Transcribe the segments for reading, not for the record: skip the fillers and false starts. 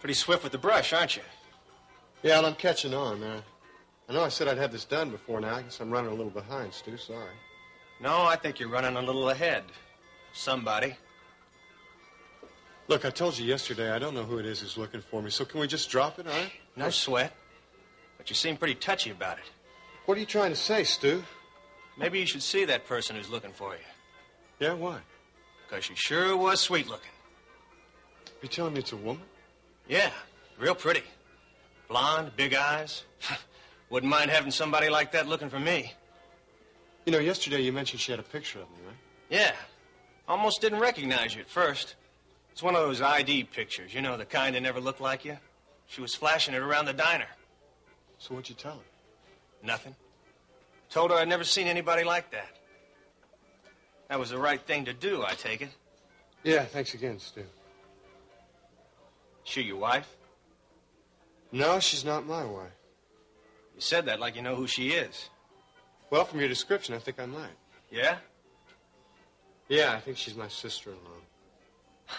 Pretty swift with the brush, aren't you? Yeah, well, I'm catching on. I know I said I'd have this done before now. I guess I'm running a little behind, Stu. Sorry. No, I think you're running a little ahead. Somebody. Look, I told you yesterday I don't know who it is who's looking for me, so can we just drop it, all right? No sweat. But you seem pretty touchy about it. What are you trying to say, Stu? Maybe you should see that person who's looking for you. Yeah, why? Because she sure was sweet looking. You telling me it's a woman? Yeah, real pretty. Blonde, big eyes. Wouldn't mind having somebody like that looking for me. You know, yesterday you mentioned she had a picture of me, right? Yeah. Almost didn't recognize you at first. It's one of those ID pictures, you know, the kind that never look like you. She was flashing it around the diner. So what'd you tell her? Nothing. Told her I'd never seen anybody like that. That was the right thing to do, I take it. Yeah, thanks again, Stu. She your wife? No, she's not my wife. You said that like you know who she is. Well, from your description, I think I might. Yeah? Yeah, I think she's my sister-in-law.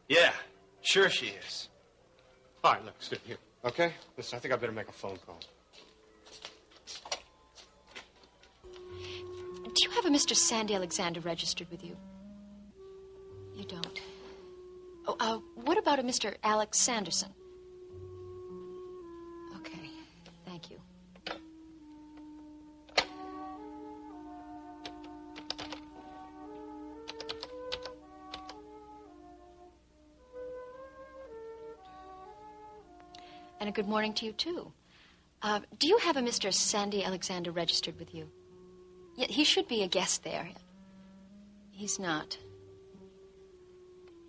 Yeah, sure she is. All right, look, Stu, here, okay? Listen, I think I better make a phone call. Do you have a Mr. Sandy Alexander registered with you? You don't. Oh, what about a Mr. Alex Sanderson? Okay, thank you. And a good morning to you, too. Do you have a Mr. Sandy Alexander registered with you? Yeah, he should be a guest there. He's not.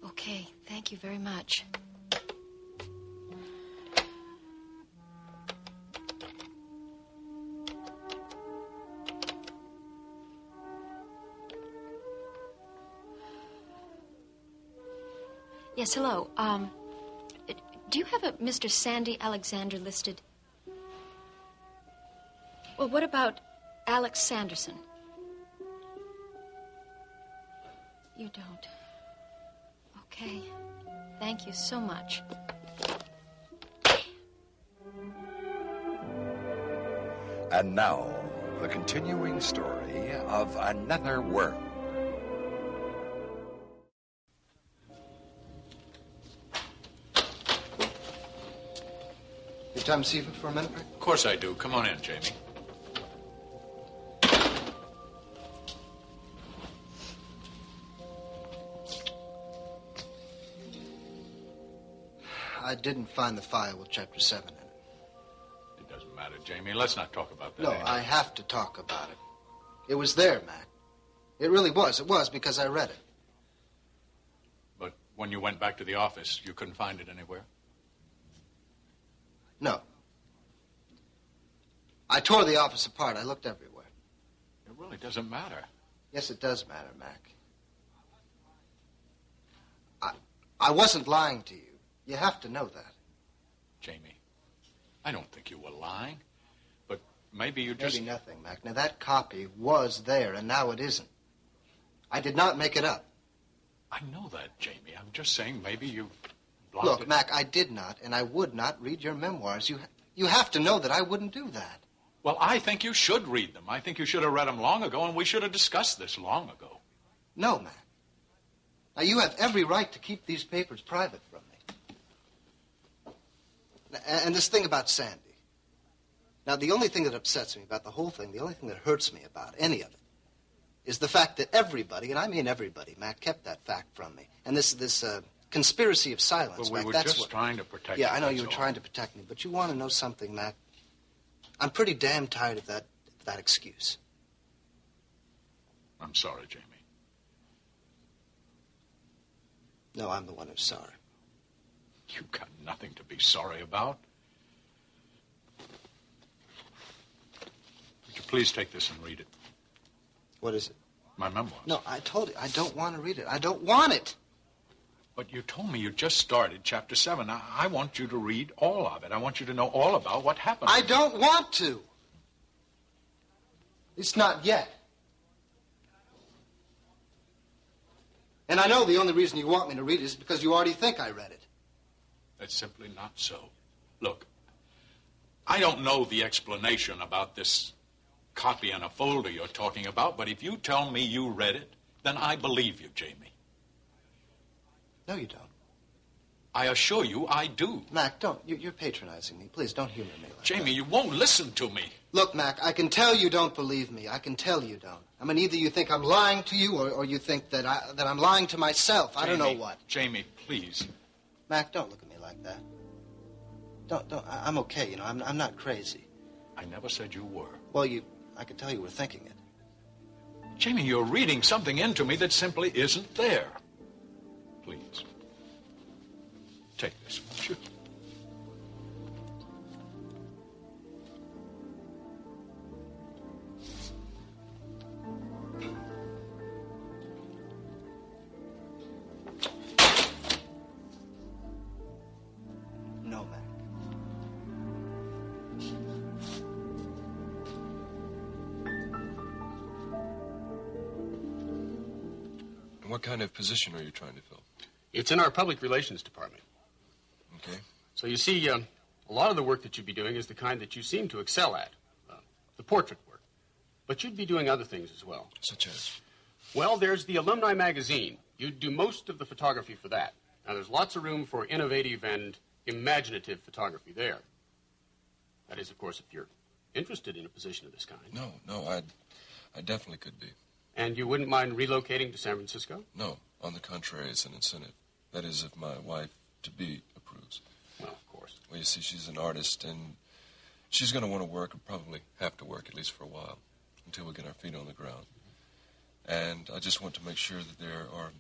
Okay, thank you very much. Yes, hello. Do you have a Mr. Sandy Alexander listed? Well, what about Alex Sanderson? You don't. Okay. Thank you so much. And now, the continuing story of Another World. You time to see you for a minute, Rick? Of course I do. Come on in, Jamie. I didn't find the file with Chapter 7 in it. It doesn't matter, Jamie. Let's not talk about that. No, anymore. I have to talk about it. It was there, Mac. It really was. It was because I read it. But when you went back to the office, you couldn't find it anywhere? No. I tore the office apart. I looked everywhere. It really doesn't matter. Yes, it does matter, Mac. I wasn't lying to you. You have to know that. Jamie, I don't think you were lying. But maybe you just... Maybe nothing, Mac. Now, that copy was there, and now it isn't. I did not make it up. I know that, Jamie. I'm just saying maybe you blocked Look, it. Mac, I did not, and I would not read your memoirs. You have to know that I wouldn't do that. Well, I think you should read them. I think you should have read them long ago, and we should have discussed this long ago. No, Mac. Now, you have every right to keep these papers private from me. And this thing about Sandy. Now, the only thing that upsets me about the whole thing, the only thing that hurts me about any of it, is the fact that everybody, and I mean everybody, Mac, kept that fact from me. And this conspiracy of silence, Well, we Mac, were that's just what... trying to protect you. Yeah, I know you that's were all. trying to protect me, but you want to know something, Mac? I'm pretty damn tired of that excuse. I'm sorry, Jamie. No, I'm the one who's sorry. You've got nothing to be sorry about. Would you please take this and read it? What is it? My memoirs. No, I told you, I don't want to read it. I don't want it. But you told me you just started Chapter 7. I want you to read all of it. I want you to know all about what happened. I don't want to. It's not yet. And I know the only reason you want me to read it is because you already think I read it. That's simply not so. Look, I don't know the explanation about this copy in a folder you're talking about, but if you tell me you read it, then I believe you, Jamie. No, you don't. I assure you I do. Mac, don't. You're patronizing me. Please, don't humor me like that. Jamie, you won't listen to me. Look, Mac, I can tell you don't believe me. I can tell you don't. I mean, either you think I'm lying to you or you think that I'm lying to myself. I don't know what. Jamie, please. Mac, don't look at me like that. Don't. I'm okay, you know. I'm not crazy. I never said you were. Well, I can tell you were thinking it. Jamie, you're reading something into me that simply isn't there. Please. Take this, won't you? No, Mac. And what kind of position are you trying to fill? It's in our public relations department. Okay. So you see, a lot of the work that you'd be doing is the kind that you seem to excel at, the portrait work. But you'd be doing other things as well. Such as? Well, there's the alumni magazine. You'd do most of the photography for that. Now, there's lots of room for innovative and imaginative photography there. That is, of course, if you're interested in a position of this kind. No, I definitely could be. And you wouldn't mind relocating to San Francisco? No, on the contrary, it's an incentive. That is, if my wife-to-be approves. Well, of course. Well, you see, she's an artist, and she's going to want to work, and probably have to work, at least for a while, until we get our feet on the ground. And I just want to make sure that there are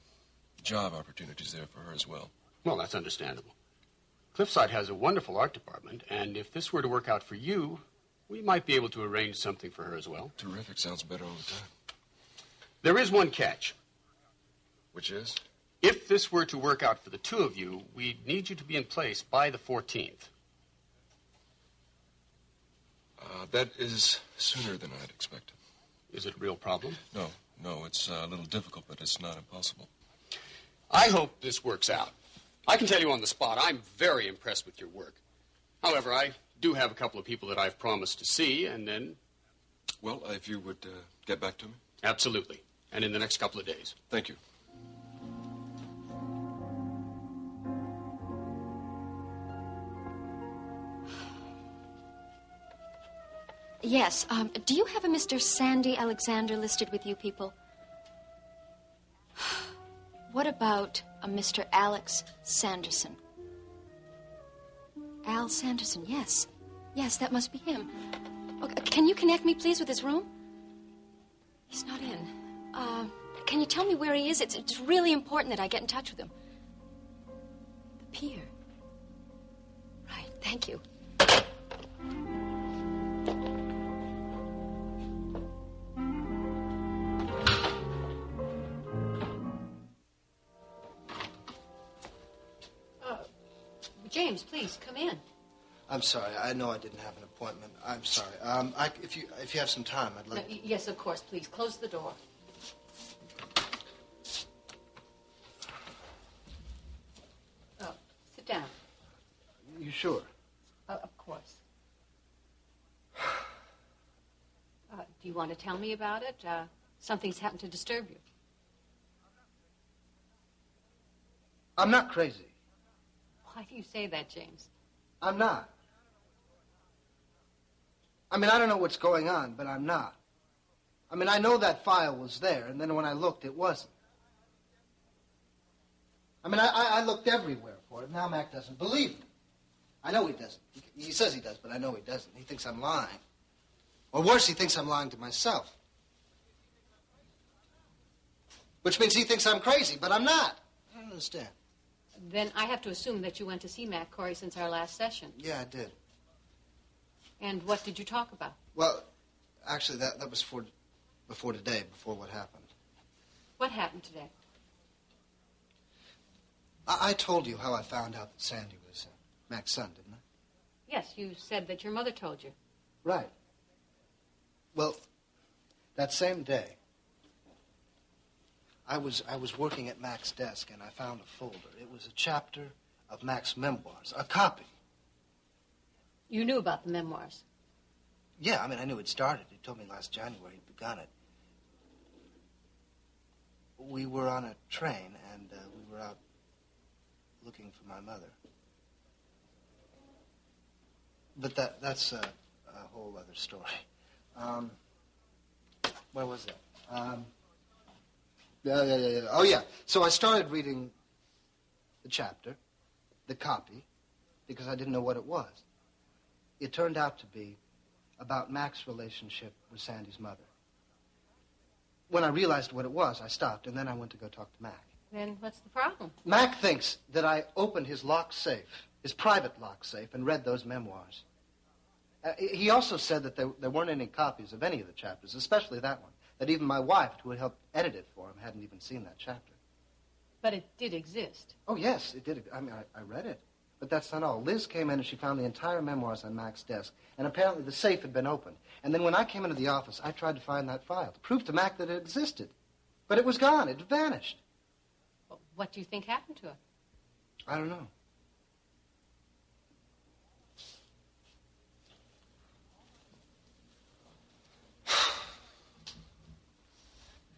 job opportunities there for her as well. Well, that's understandable. Cliffside has a wonderful art department, and if this were to work out for you, we might be able to arrange something for her as well. Terrific. Sounds better all the time. There is one catch. Which is? If this were to work out for the two of you, we'd need you to be in place by the 14th. That is sooner than I'd expected. Is it a real problem? No, it's a little difficult, but it's not impossible. I hope this works out. I can tell you on the spot, I'm very impressed with your work. However, I do have a couple of people that I've promised to see, and then... Well, if you would get back to me? Absolutely. And in the next couple of days. Thank you. Yes, do you have a Mr. Sandy Alexander listed with you people? What about a Mr. Alex Sanderson? Al Sanderson, yes. Yes, that must be him. Okay, can you connect me, please, with his room? He's not in. Can you tell me where he is? It's really important that I get in touch with him. The pier. Right, thank you. James, please, come in. I'm sorry. I know I didn't have an appointment. I'm sorry. If you have some time, I'd like... No, yes, of course. Please, close the door. Oh, sit down. You sure? Of course. Do you want to tell me about it? Something's happened to disturb you. I'm not crazy. Why do you say that, James? I'm not. I mean, I don't know what's going on, but I'm not. I mean, I know that file was there, and then when I looked, it wasn't. I mean, I looked everywhere for it. Now Mac doesn't believe me. I know he doesn't. He says he does, but I know he doesn't. He thinks I'm lying. Or worse, he thinks I'm lying to myself. Which means he thinks I'm crazy, but I'm not. I don't understand. Then I have to assume that you went to see Matt Corey since our last session. Yeah, I did. And what did you talk about? Well, actually, that was before today, before what happened. What happened today? I told you how I found out that Sandy was Mac's son, didn't I? Yes, you said that your mother told you. Right. Well, that same day, I was working at Mac's desk, and I found a folder. It was a chapter of Mac's memoirs, a copy. You knew about the memoirs? Yeah, I mean, I knew it started. He told me last January he'd begun it. We were on a train, and we were out looking for my mother. But that's a whole other story. Where was that? Yeah. Oh, yeah. So I started reading the chapter, the copy, because I didn't know what it was. It turned out to be about Mac's relationship with Sandy's mother. When I realized what it was, I stopped, and then I went to go talk to Mac. Then what's the problem? Mac thinks that I opened his locked safe, his private locked safe, and read those memoirs. He also said that there weren't any copies of any of the chapters, especially that one, that even my wife, who had helped edit it for him, hadn't even seen that chapter. But it did exist. Oh, yes, it did. I mean, I read it. But that's not all. Liz came in and she found the entire memoirs on Mac's desk, and apparently the safe had been opened. And then when I came into the office, I tried to find that file to prove to Mac that it existed. But it was gone. It had vanished. Well, what do you think happened to it? I don't know.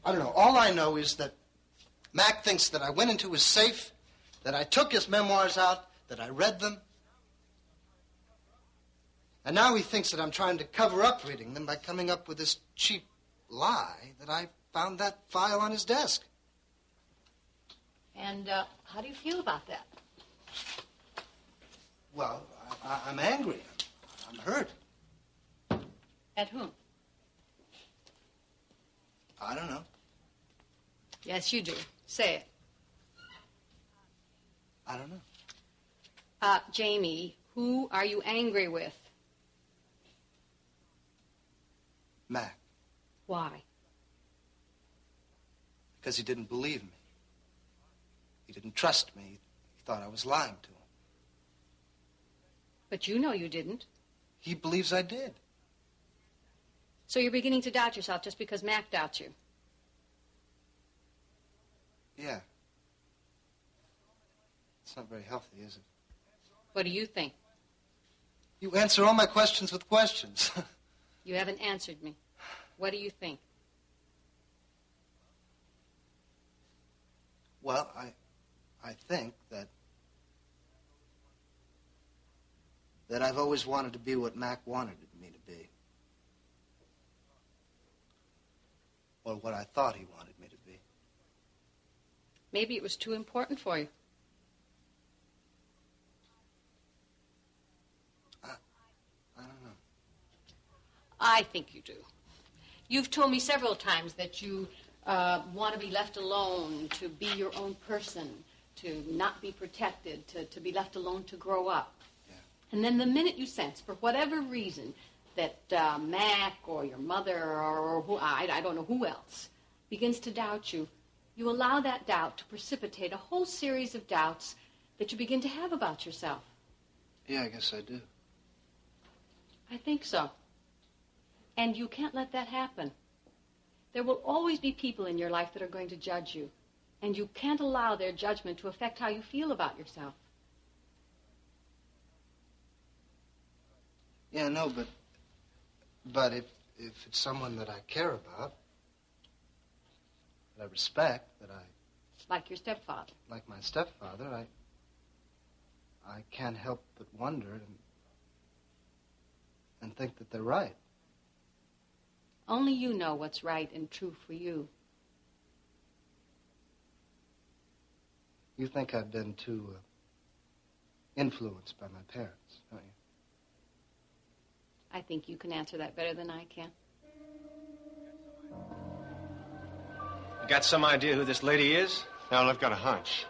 I don't know. All I know is that Mac thinks that I went into his safe, that I took his memoirs out, that I read them. And now he thinks that I'm trying to cover up reading them by coming up with this cheap lie that I found that file on his desk. And how do you feel about that? Well, I'm angry. I'm hurt. At whom? I don't know. Yes, you do. Say it. I don't know. Jamie, who are you angry with? Mac. Why? Because he didn't believe me. He didn't trust me. He thought I was lying to him. But you know you didn't. He believes I did. So you're beginning to doubt yourself just because Mac doubts you. Yeah. It's not very healthy, is it? What do you think? You answer all my questions with questions. You haven't answered me. What do you think? Well, I think that I've always wanted to be what Mac wanted me to be. Or what I thought he wanted me to be. Maybe it was too important for you. I don't know. I think you do. You've told me several times that you want to be left alone, to be your own person, to not be protected, to be left alone to grow up. Yeah. And then the minute you sense, for whatever reason, that Mac or your mother or who, I don't know who else, begins to doubt you, you allow that doubt to precipitate a whole series of doubts that you begin to have about yourself. Yeah, I guess I do. I think so. And you can't let that happen. There will always be people in your life that are going to judge you, and you can't allow their judgment to affect how you feel about yourself. Yeah, no, but if it's someone that I care about, that I respect, that I... Like your stepfather. Like my stepfather, I can't help but wonder and think that they're right. Only you know what's right and true for you. You think I've been too influenced by my parents, don't you? I think you can answer that better than I can. You got some idea who this lady is? Well, I've got a hunch.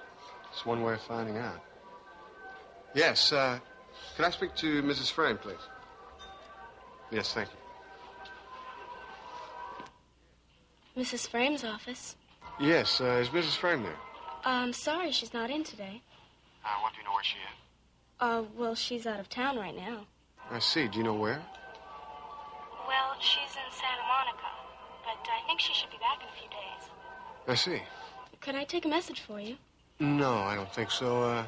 It's one way of finding out. Yes, could I speak to Mrs. Frame, please? Yes, thank you. Mrs. Frame's office. Yes, is Mrs. Frame there? I'm sorry she's not in today. What, do you know where she is? Well, she's out of town right now. I see. Do you know where? Well, she's in Santa Monica, but I think she should be back in a few days. I see. Could I take a message for you? No, I don't think so.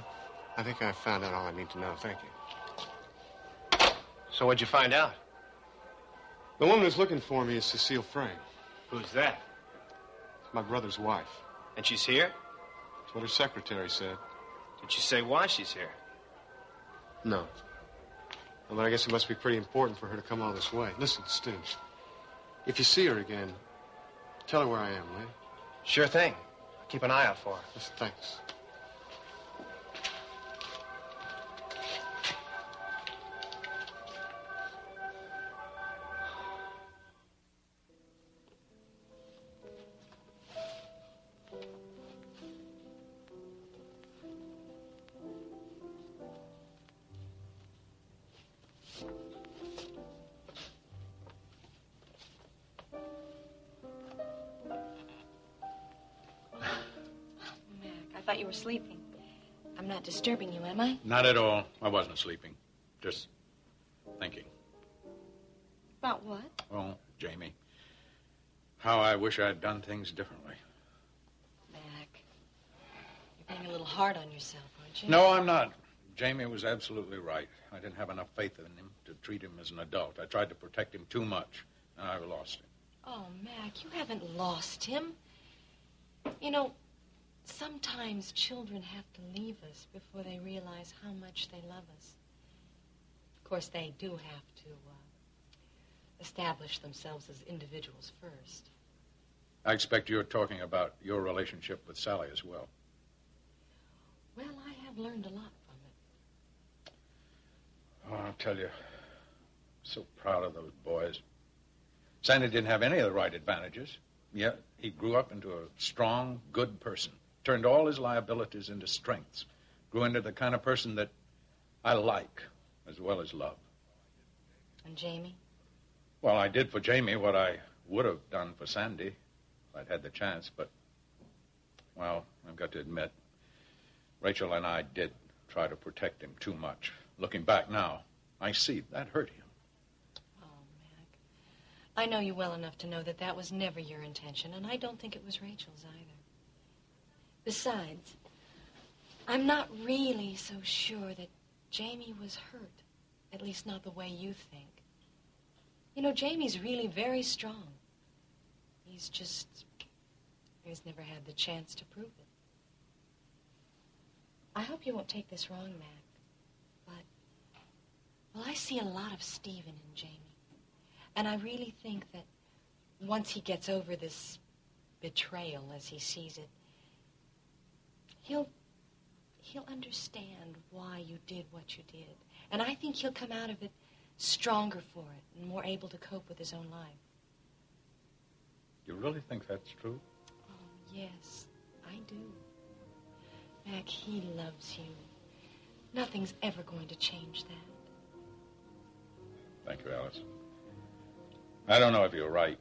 I think I found out all I need to know. Thank you. So what'd you find out? The woman who's looking for me is Cecile Frame. Who's that? It's my brother's wife. And she's here? That's what her secretary said. Did she say why she's here? No. Well, then I guess it must be pretty important for her to come all this way. Listen, Stu, if you see her again, tell her where I am, will you? Sure thing. Keep an eye out for her. Yes, thanks. I thought you were sleeping. I'm not disturbing you, am I? Not at all. I wasn't sleeping. Just thinking. About what? Well, Jamie, how I wish I'd done things differently. Mac, you're being a little hard on yourself, aren't you? No, I'm not. Jamie was absolutely right. I didn't have enough faith in him to treat him as an adult. I tried to protect him too much, and I lost him. Oh, Mac, you haven't lost him. You know, sometimes children have to leave us before they realize how much they love us. Of course, they do have to establish themselves as individuals first. I expect you're talking about your relationship with Sally as well. Well, I have learned a lot from it. Oh, I'll tell you, I'm so proud of those boys. Sandy didn't have any of the right advantages, yet he grew up into a strong, good person. Turned all his liabilities into strengths. Grew into the kind of person that I like as well as love. And Jamie? Well, I did for Jamie what I would have done for Sandy if I'd had the chance, but, well, I've got to admit, Rachel and I did try to protect him too much. Looking back now, I see that hurt him. Oh, Mac. I know you well enough to know that that was never your intention, and I don't think it was Rachel's either. Besides, I'm not really so sure that Jamie was hurt. At least not the way you think. You know, Jamie's really very strong. He's never had the chance to prove it. I hope you won't take this wrong, Mac, but, well, I see a lot of Stephen in Jamie. And I really think that once he gets over this betrayal as he sees it, he'll understand why you did what you did. And I think he'll come out of it stronger for it and more able to cope with his own life. You really think that's true? Oh, yes, I do. Mac, he loves you. Nothing's ever going to change that. Thank you, Alice. I don't know if you're right,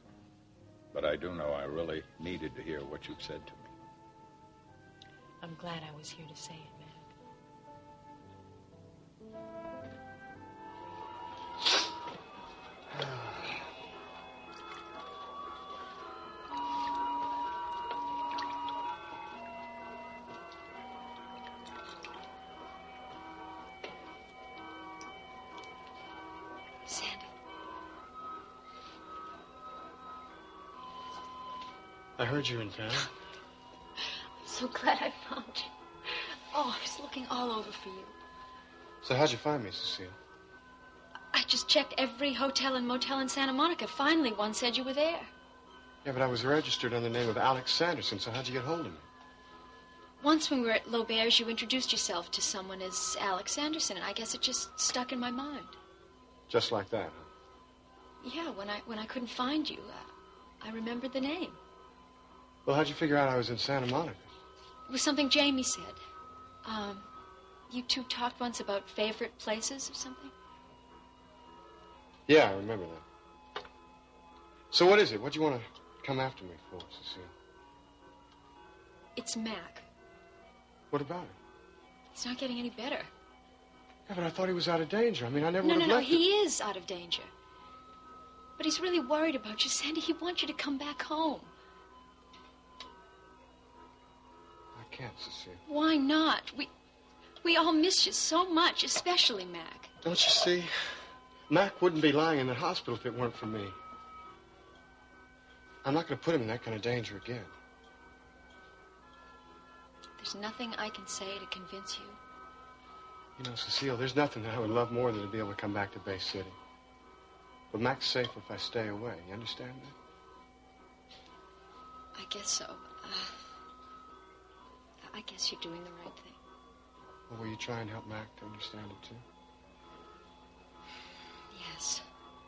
but I do know I really needed to hear what you've said to me. I'm glad I was here to say it, Mac. Sandy. I heard you in town. I'm so glad I found you. Oh, I was looking all over for you. So how'd you find me, Cecile? I just checked every hotel and motel in Santa Monica. Finally, one said you were there. Yeah, but I was registered under the name of Alex Sanderson, so how'd you get hold of me? Once when we were at Laubert's, you introduced yourself to someone as Alex Sanderson, and I guess it just stuck in my mind. Just like that, huh? Yeah, when I couldn't find you, I remembered the name. Well, how'd you figure out I was in Santa Monica? It was something Jamie said. You two talked once about favorite places or something? Yeah, I remember that. So what is it? What do you want to come after me for, Cecile? It's Mac. What about it? He's not getting any better. Yeah, but I thought he was out of danger. I mean, I never would have No, left he is out of danger. But he's really worried about you, Sandy. He wants you to come back home. I can't, Cecile. Why not? We all miss you so much, especially Mac. Don't you see? Mac wouldn't be lying in the hospital if it weren't for me. I'm not going to put him in that kind of danger again. There's nothing I can say to convince you. You know, Cecile, there's nothing that I would love more than to be able to come back to Bay City. But Mac's safe if I stay away. You understand that? I guess so. I guess you're doing the right thing. Well, will you try and help Mac to understand it, too? Yes,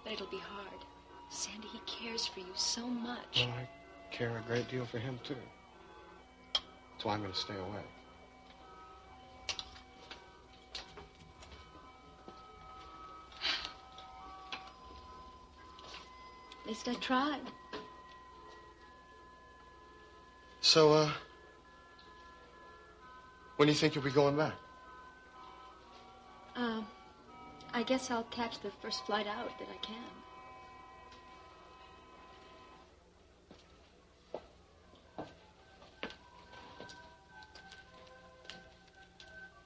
but it'll be hard. Sandy, he cares for you so much. Well, I care a great deal for him, too. That's why I'm going to stay away. At least I tried. So, when do you think you'll be going back? I guess I'll catch the first flight out that I can.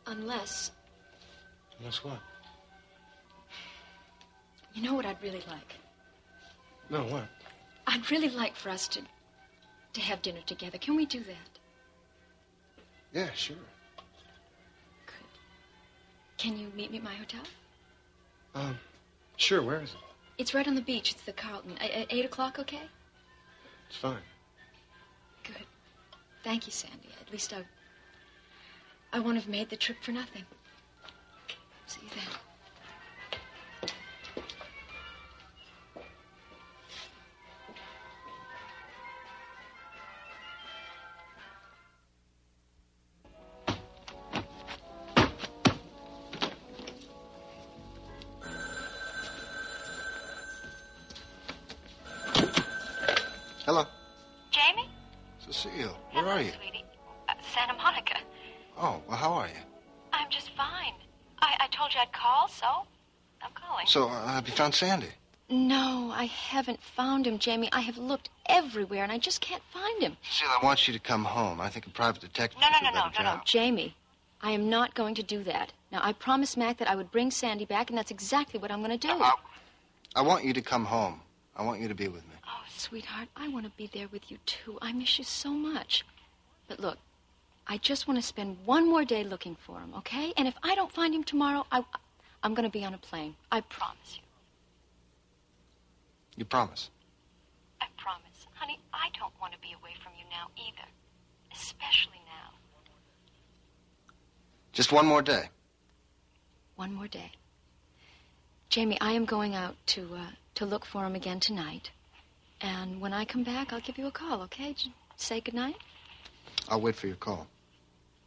Unless... Unless what? You know what I'd really like? No, what? I'd really like for us to have dinner together. Can we do that? Yeah, sure. Good. Can you meet me at my hotel? Sure. Where is it? It's right on the beach. It's the Carlton. At 8 o'clock, okay? It's fine. Good. Thank you, Sandy. At least I won't have made the trip for nothing. Okay. See you then. Hello. Jamie? Cecile, where are you? Sweetie. Santa Monica. Oh, well, how are you? I'm just fine. I told you I'd call, so I'm calling. So, have you found Sandy? No, I haven't found him, Jamie. I have looked everywhere, and I just can't find him. Cecile, I want you to come home. I think a private detective No, would do a better no. job. Jamie, I am not going to do that. Now, I promised Mac that I would bring Sandy back, and that's exactly what I'm going to do. I want you to come home. I want you to be with me. Oh, sweetheart, I want to be there with you, too. I miss you so much. But look, I just want to spend one more day looking for him, okay? And if I don't find him tomorrow, I'm going to be on a plane. I promise you. You promise? I promise. Honey, I don't want to be away from you now either. Especially now. Just one more day. One more day. Jamie, I am going out to look for him again tonight. And when I come back, I'll give you a call, okay? Say goodnight. I'll wait for your call.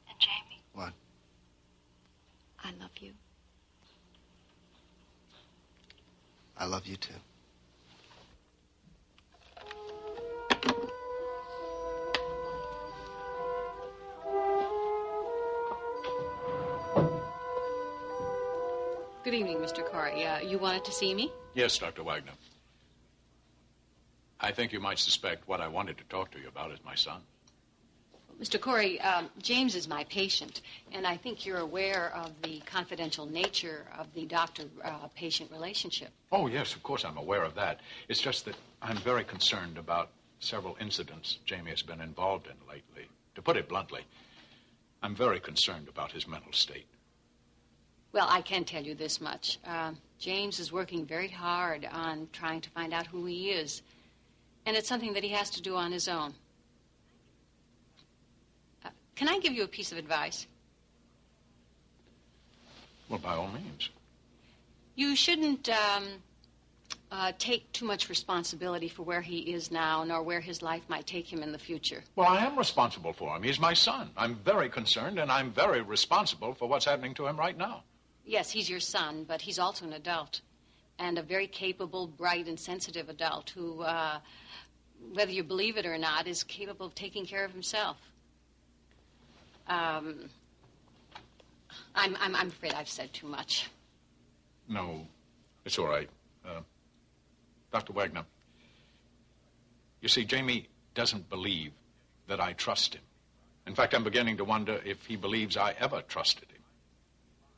And Jamie? What? I love you. I love you, too. Good evening, Mr. Corey. You wanted to see me? Yes, Dr. Wagner. I think you might suspect what I wanted to talk to you about is my son. Mr. Corey, James is my patient, and I think you're aware of the confidential nature of the doctor-patient relationship. Oh, yes, of course I'm aware of that. It's just that I'm very concerned about several incidents Jamie has been involved in lately. To put it bluntly, I'm very concerned about his mental state. Well, I can tell you this much. James is working very hard on trying to find out who he is, and it's something that he has to do on his own. Can I give you a piece of advice? Well, by all means. You shouldn't take too much responsibility for where he is now, nor where his life might take him in the future. Well, I am responsible for him. He's my son. I'm very concerned, and I'm very responsible for what's happening to him right now. Yes, he's your son, but he's also an adult, and a very capable, bright, and sensitive adult who, whether you believe it or not, is capable of taking care of himself. I'm afraid I've said too much. No, it's all right. Dr. Wagner, you see, Jamie doesn't believe that I trust him. In fact, I'm beginning to wonder if he believes I ever trusted him.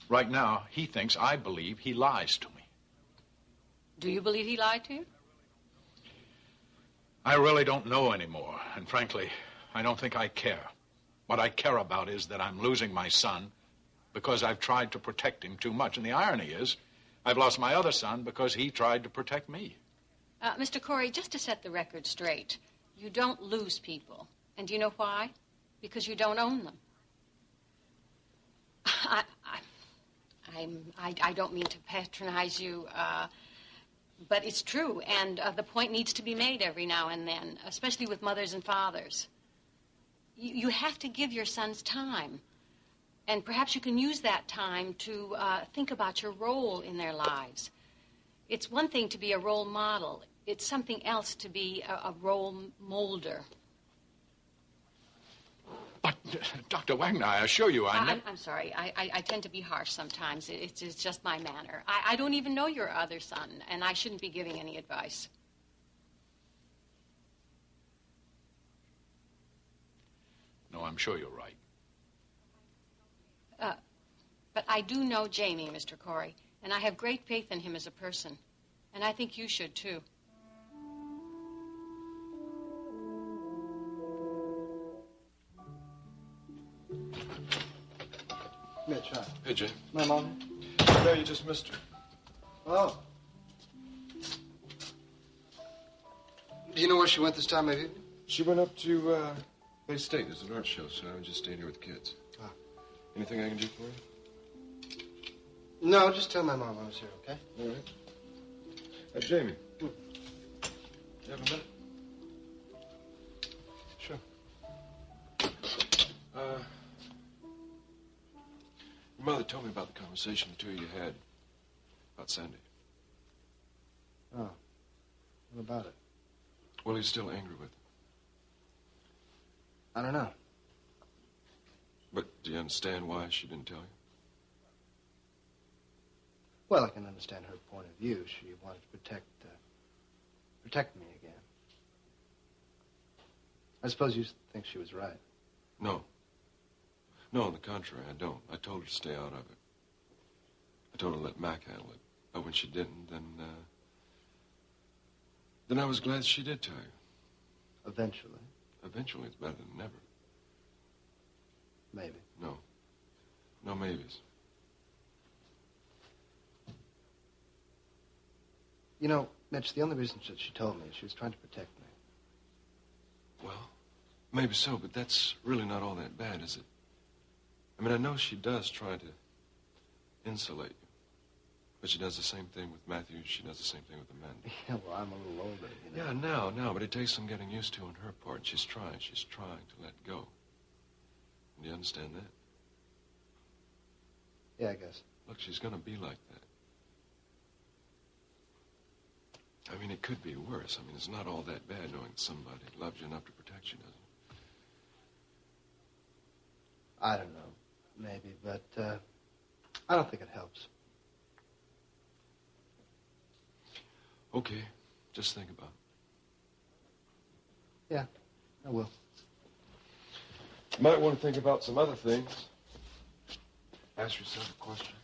Right now, he thinks I believe he lies to me. Do you believe he lied to you? I really don't know anymore, and frankly, I don't think I care. What I care about is that I'm losing my son because I've tried to protect him too much. And the irony is, I've lost my other son because he tried to protect me. Mr. Corey, just to set the record straight, you don't lose people. And do you know why? Because you don't own them. I don't mean to patronize you, but it's true, and the point needs to be made every now and then, especially with mothers and fathers. You have to give your sons time, and perhaps you can use that time to think about your role in their lives. It's one thing to be a role model. It's something else to be a role molder. But, Dr. Wagner, I assure you, I'm sorry. I tend to be harsh sometimes. It's just my manner. I don't even know your other son, and I shouldn't be giving any advice. No, I'm sure you're right. But I do know Jamie, Mr. Corey, and I have great faith in him as a person. And I think you should, too. Mitch, hi. Hey, Jay. My mom? No, you just missed her. Oh. Do you know where she went this time, maybe? She went up to Bay State. There's an art show, so I was just staying here with the kids. Ah. Anything I can do for you? No, just tell my mom I was here, okay? All right. Jamie. You have a minute? Sure. Your mother told me about the conversation the two of you had about Sandy. Oh. What about it? Well, he's still angry with her. I don't know. But do you understand why she didn't tell you? Well, I can understand her point of view. She wanted to protect me again. I suppose you think she was right. No. No, on the contrary, I don't. I told her to stay out of it. I told her to let Mac handle it. But when she didn't, then I was glad she did tell you. Eventually. Eventually, it's better than never. Maybe. No. No maybes. You know, Mitch, the only reason that she told me is she was trying to protect me. Well, maybe so, but that's really not all that bad, is it? I mean, I know she does try to insulate you. But she does the same thing with Matthew. She does the same thing with Amanda. Yeah, well, I'm a little older, you know. Yeah, now, but it takes some getting used to on her part. And she's trying to let go. Do you understand that? Yeah, I guess. Look, she's going to be like that. I mean, it could be worse. I mean, it's not all that bad knowing somebody loves you enough to protect you, does it? I don't know. Maybe, but I don't think it helps. Okay, just think about it. Yeah, I will. You might want to think about some other things. Ask yourself a question.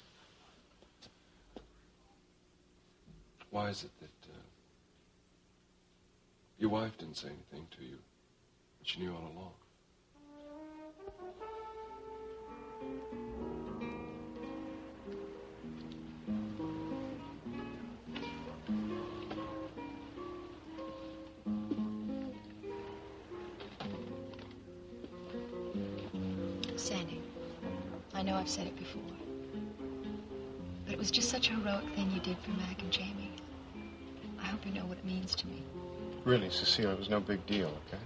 Why is it that your wife didn't say anything to you, but she knew all along? Sandy, I know I've said it before, but it was just such a heroic thing you did for Mac and Jamie. I hope you know what it means to me. Really, Cecile, it was no big deal, okay?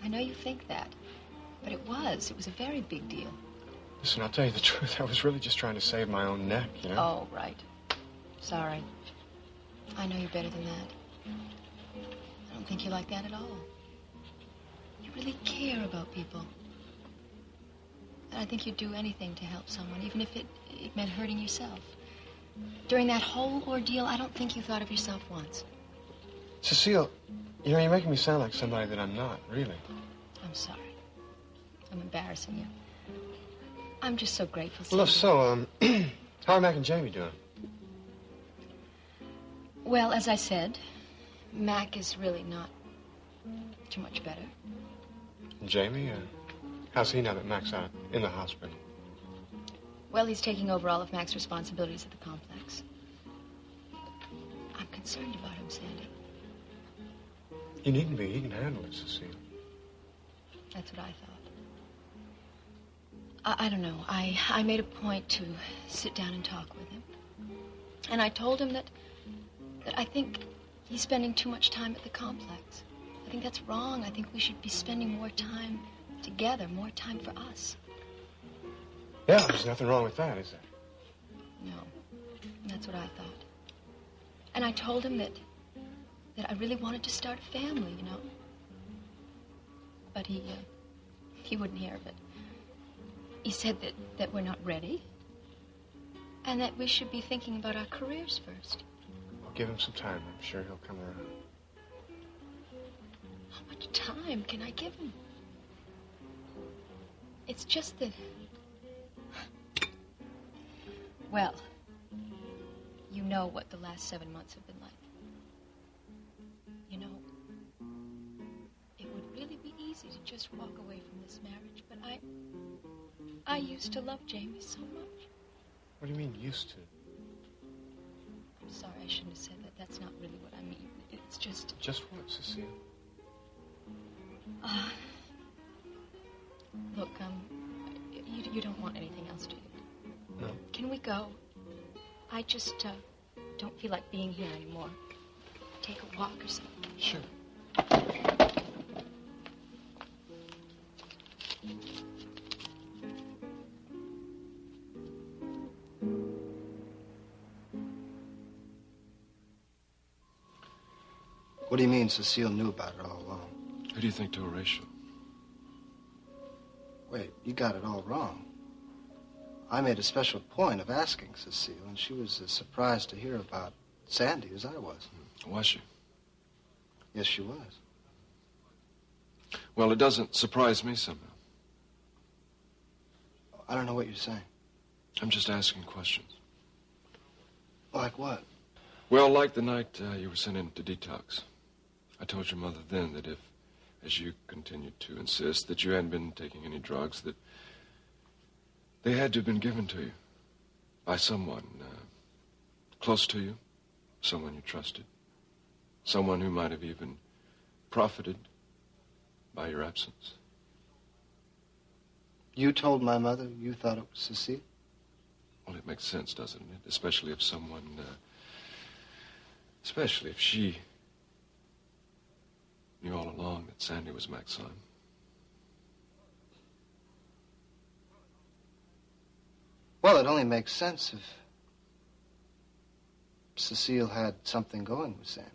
I know you think that, but it was. It was a very big deal. Listen, I'll tell you the truth. I was really just trying to save my own neck, you know? Oh, right. Sorry. I know you better than that. I don't think you like that at all. You really care about people. And I think you'd do anything to help someone, even if it meant hurting yourself. During that whole ordeal, I don't think you thought of yourself once. Cecile, you know, you're making me sound like somebody that I'm not, really. I'm sorry. I'm embarrassing you. I'm just so grateful, Sandy. Well, so, how are Mac and Jamie doing? Well, as I said, Mac is really not too much better. And Jamie, how's he now that Mac's out in the hospital? Well, he's taking over all of Mac's responsibilities at the complex. I'm concerned about him, Sandy. You needn't be. He can handle it, Cecile. That's what I thought. I don't know. I made a point to sit down and talk with him. And I told him that I think he's spending too much time at the complex. I think that's wrong. I think we should be spending more time together, more time for us. Yeah, there's nothing wrong with that, is there? No, that's what I thought. And I told him that I really wanted to start a family, you know. But he wouldn't hear of it. He said that we're not ready, and that we should be thinking about our careers first. Well, give him some time. I'm sure he'll come around. How much time can I give him? It's just that... Well, you know what the last 7 months have been like. You know, it would really be easy to just walk away from this marriage, but I used to love Jamie so much. What do you mean, used to? I'm sorry, I shouldn't have said that. That's not really what I mean. It's just... Just what, Cecile? Look, you don't want anything else, do you? No. Can we go? I just don't feel like being here anymore. Take a walk or something. Sure. What do you mean Cecile knew about it all along? Who do you think told Rachel? Wait, you got it all wrong. I made a special point of asking Cecile, and she was as surprised to hear about Sandy as I was. Was she? Yes, she was. Well, it doesn't surprise me somehow. I don't know what you're saying. I'm just asking questions. Like what? Well, like the night you were sent into detox. I told your mother then that if, as you continued to insist, that you hadn't been taking any drugs, that they had to have been given to you by someone close to you, someone you trusted, someone who might have even profited by your absence. You told my mother you thought it was Cecile? Well, it makes sense, doesn't it? Especially if someone, especially if she knew all along that Sandy was Mac's son. Well, it only makes sense if Cecile had something going with Sandy.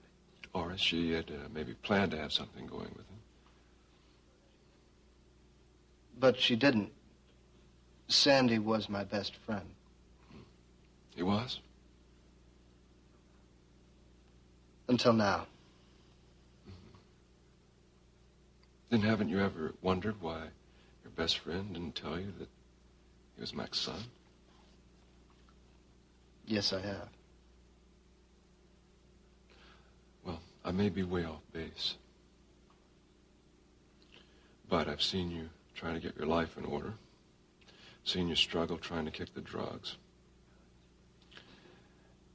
Or if she had maybe planned to have something going with him. But she didn't. Sandy was my best friend. He was? Until now. Then haven't you ever wondered why your best friend didn't tell you that he was Mac's son? Yes, I have. Well, I may be way off base. But I've seen you trying to get your life in order. Seen you struggle trying to kick the drugs.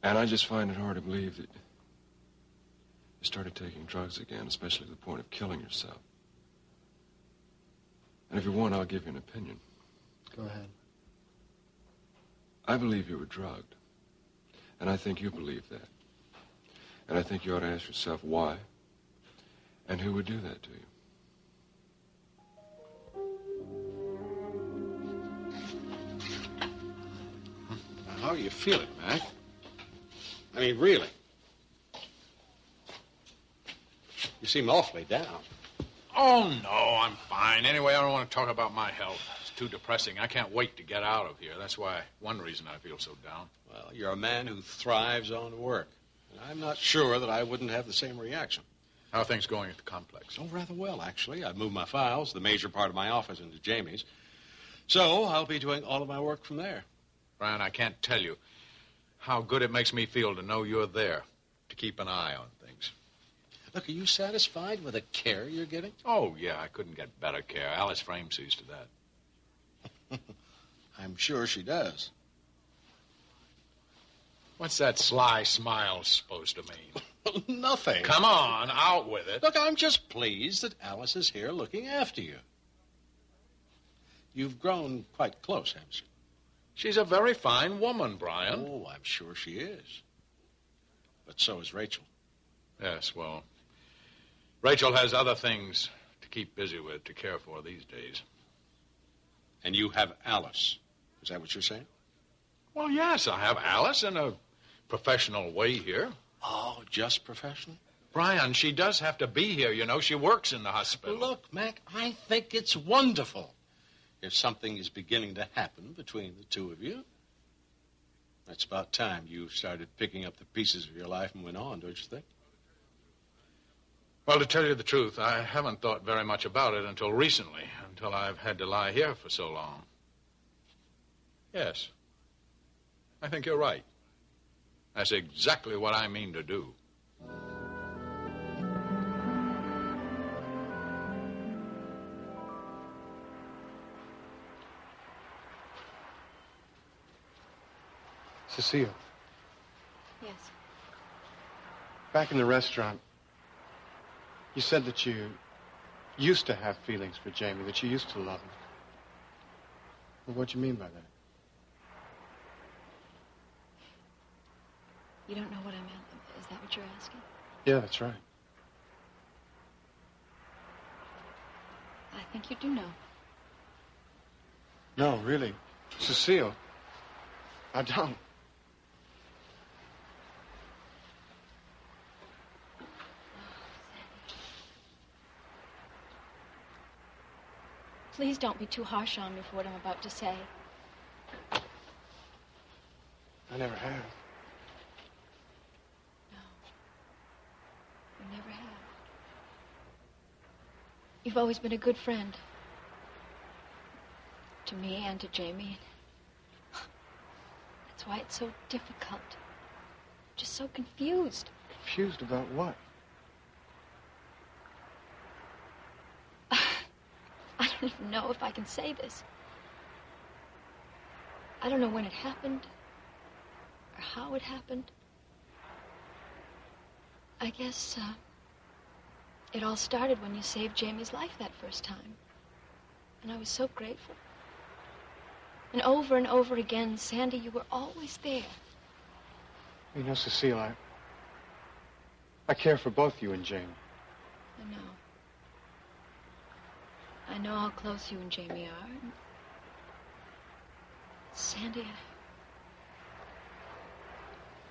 And I just find it hard to believe that you started taking drugs again, especially to the point of killing yourself. And if you want, I'll give you an opinion. Go ahead. I believe you were drugged. And I think you believe that. And I think you ought to ask yourself why and who would do that to you. How are you feeling, Mac? I mean, really. You seem awfully down. Oh, no, I'm fine. Anyway, I don't want to talk about my health. It's too depressing. I can't wait to get out of here. That's why, one reason I feel so down. Well, you're a man who thrives on work. And I'm not sure that I wouldn't have the same reaction. How are things going at the complex? Oh, rather well, actually. I've moved my files, the major part of my office, into Jamie's. So I'll be doing all of my work from there. Brian, I can't tell you how good it makes me feel to know you're there to keep an eye on things. Look, are you satisfied with the care you're getting? Oh, yeah, I couldn't get better care. Alice Frame sees to that. I'm sure she does. What's that sly smile supposed to mean? Nothing. Come on, out with it. Look, I'm just pleased that Alice is here looking after you. You've grown quite close, haven't you? She's a very fine woman, Brian. Oh, I'm sure she is. But so is Rachel. Yes, well, Rachel has other things to keep busy with, to care for these days. And you have Alice. Is that what you're saying? Well, yes, I have Alice in a professional way here. Oh, just professional? Brian, she does have to be here, you know. She works in the hospital. Look, Mac, I think it's wonderful. If something is beginning to happen between the two of you, that's about time you started picking up the pieces of your life and went on, don't you think? Well, to tell you the truth, I haven't thought very much about it until recently, until I've had to lie here for so long. Yes, I think you're right. That's exactly what I mean to do. Cecile, Yes. back in the restaurant, you said that you used to have feelings for Jamie, that you used to love him. Well, what do you mean by that? You don't know what I meant. Is that what you're asking? Yeah, that's right. I think you do know. No, really. Cecile, I don't. Please don't be too harsh on me for what I'm about to say. I never have. No. You never have. You've always been a good friend. To me and to Jamie. That's why it's so difficult. Just so confused. Confused about what? I don't even know if I can say this. I don't know when it happened or how it happened. I guess it all started when you saved Jamie's life that first time. And I was so grateful. And over again, Sandy, you were always there. You know, Cecile, I care for both you and Jamie. I know. I know how close you and Jamie are. Sandy,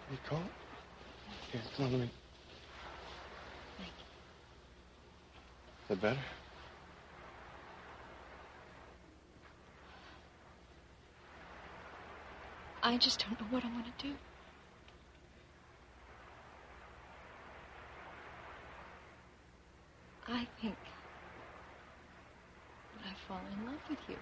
You call? Here, come on, let me. Thank Is that better? I just don't know what I want to do. I think that I've fallen in love with you.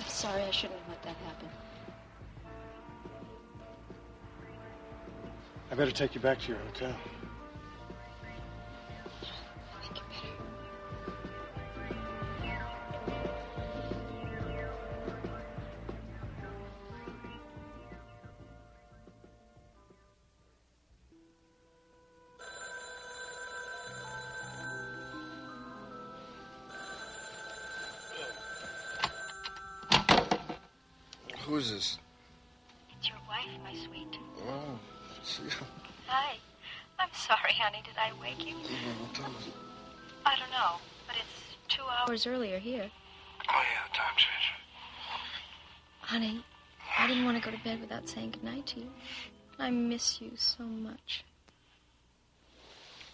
Sorry, I shouldn't have let that happen. I better take you back to your hotel. I think you better. Who is this? It's your wife, my sweet. Oh, Cecile. Hi. I'm sorry, honey. Did I wake you? What time is it? I don't know, but it's 2 hours earlier here. Oh, yeah, time change. Honey, I didn't want to go to bed without saying goodnight to you. I miss you so much.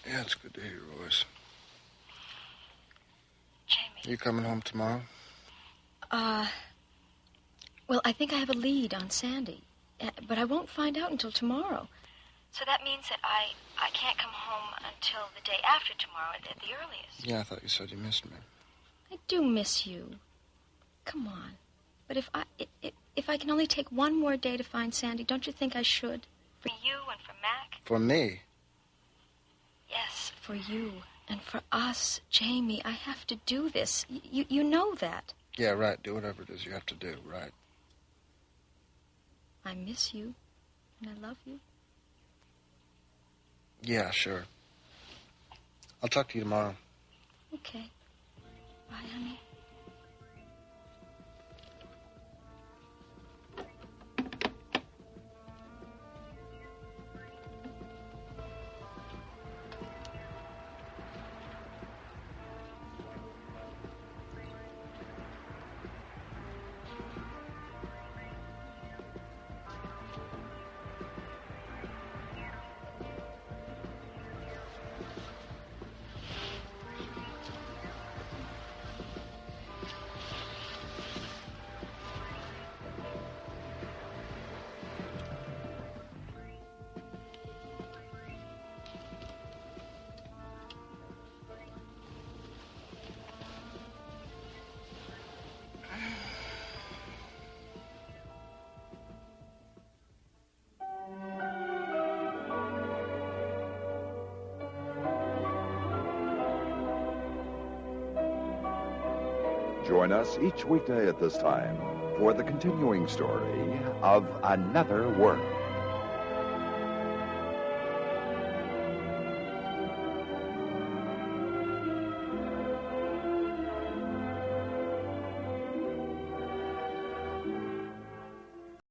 Yeah, it's good to hear your voice. Jamie. You coming home tomorrow? Well, I think I have a lead on Sandy, but I won't find out until tomorrow. So that means that I can't come home until the day after tomorrow at the earliest. Yeah, I thought you said you missed me. I do miss you. Come on. But if I can only take one more day to find Sandy, don't you think I should? For you and for Mac? For me? Yes. For you and for us, Jamie. I have to do this. You know that. Yeah, right. Do whatever it is you have to do, right. I miss you, and I love you. Yeah, sure. I'll talk to you tomorrow. Okay. Bye, honey. Join us each weekday at this time for the continuing story of Another World.